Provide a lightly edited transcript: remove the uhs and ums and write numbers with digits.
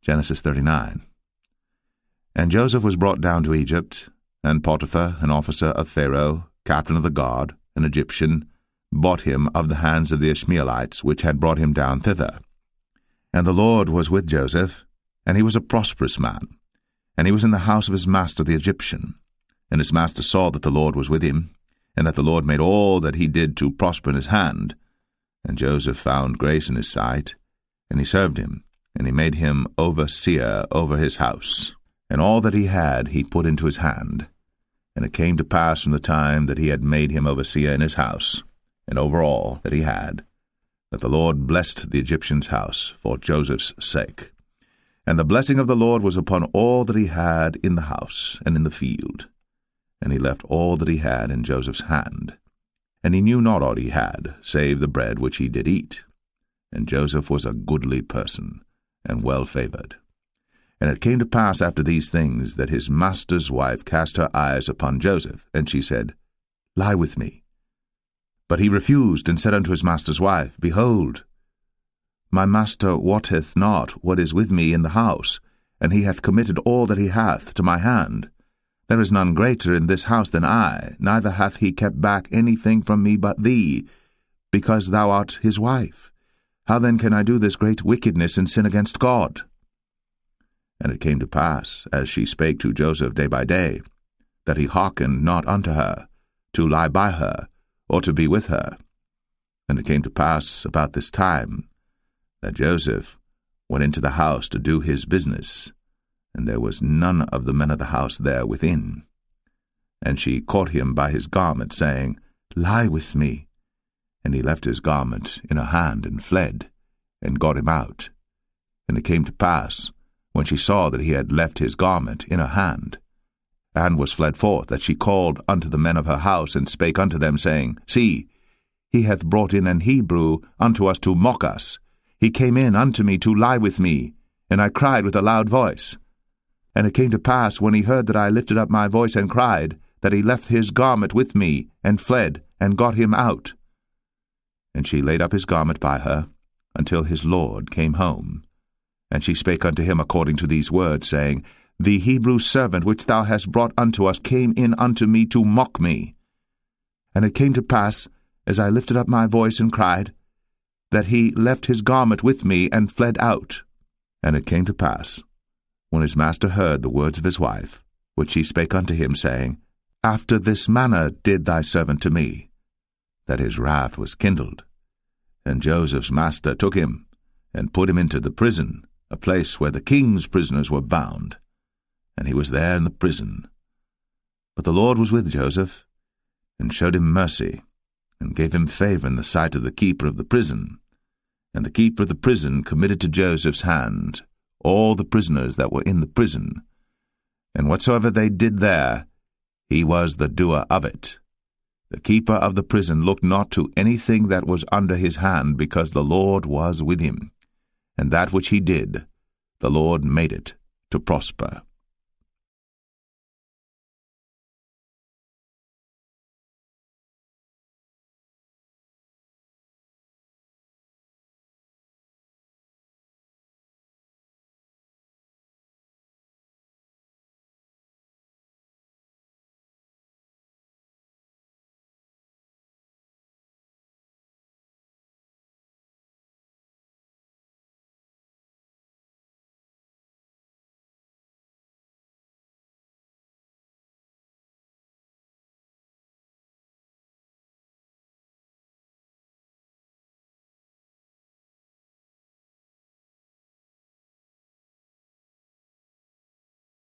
Genesis 39. And Joseph was brought down to Egypt, and Potiphar, an officer of Pharaoh, captain of the guard, an Egyptian, bought him of the hands of the Ishmaelites, which had brought him down thither. And the Lord was with Joseph, and he was a prosperous man, and he was in the house of his master the Egyptian. And his master saw that the Lord was with him, and that the Lord made all that he did to prosper in his hand. And Joseph found grace in his sight, and he served him, and he made him overseer over his house. And all that he had he put into his hand. And it came to pass from the time that he had made him overseer in his house, and over all that he had, that the Lord blessed the Egyptian's house for Joseph's sake. And the blessing of the Lord was upon all that he had in the house and in the field. And he left all that he had in Joseph's hand. And he knew not aught he had, save the bread which he did eat. And Joseph was a goodly person, and well favored. And it came to pass after these things, that his master's wife cast her eyes upon Joseph, and she said, Lie with me. But he refused, and said unto his master's wife, Behold, my master wotteth not what is with me in the house, and he hath committed all that he hath to my hand. There is none greater in this house than I, neither hath he kept back anything from me but thee, because thou art his wife. How then can I do this great wickedness and sin against God? And it came to pass, as she spake to Joseph day by day, that he hearkened not unto her, to lie by her, or to be with her. And it came to pass about this time, that Joseph went into the house to do his business, and there was none of the men of the house there within. And she caught him by his garment, saying, Lie with me. And he left his garment in her hand, and fled, and got him out. And it came to pass, when she saw that he had left his garment in her hand, and was fled forth, that she called unto the men of her house, and spake unto them, saying, See, he hath brought in an Hebrew unto us to mock us. He came in unto me to lie with me, and I cried with a loud voice. And it came to pass, when he heard that I lifted up my voice and cried, that he left his garment with me, and fled, and got him out. And she laid up his garment by her, until his lord came home. And she spake unto him according to these words, saying, The Hebrew servant which thou hast brought unto us came in unto me to mock me. And it came to pass, as I lifted up my voice and cried, that he left his garment with me, and fled out. And it came to pass, when his master heard the words of his wife, which she spake unto him, saying, After this manner did thy servant to me, that his wrath was kindled. And Joseph's master took him, and put him into the prison, a place where the king's prisoners were bound. And he was there in the prison. But the Lord was with Joseph, and showed him mercy, and gave him favor in the sight of the keeper of the prison. And the keeper of the prison committed to Joseph's hand all the prisoners that were in the prison. And whatsoever they did there, he was the doer of it. The keeper of the prison looked not to anything that was under his hand, because the Lord was with him. And that which he did, the Lord made it to prosper.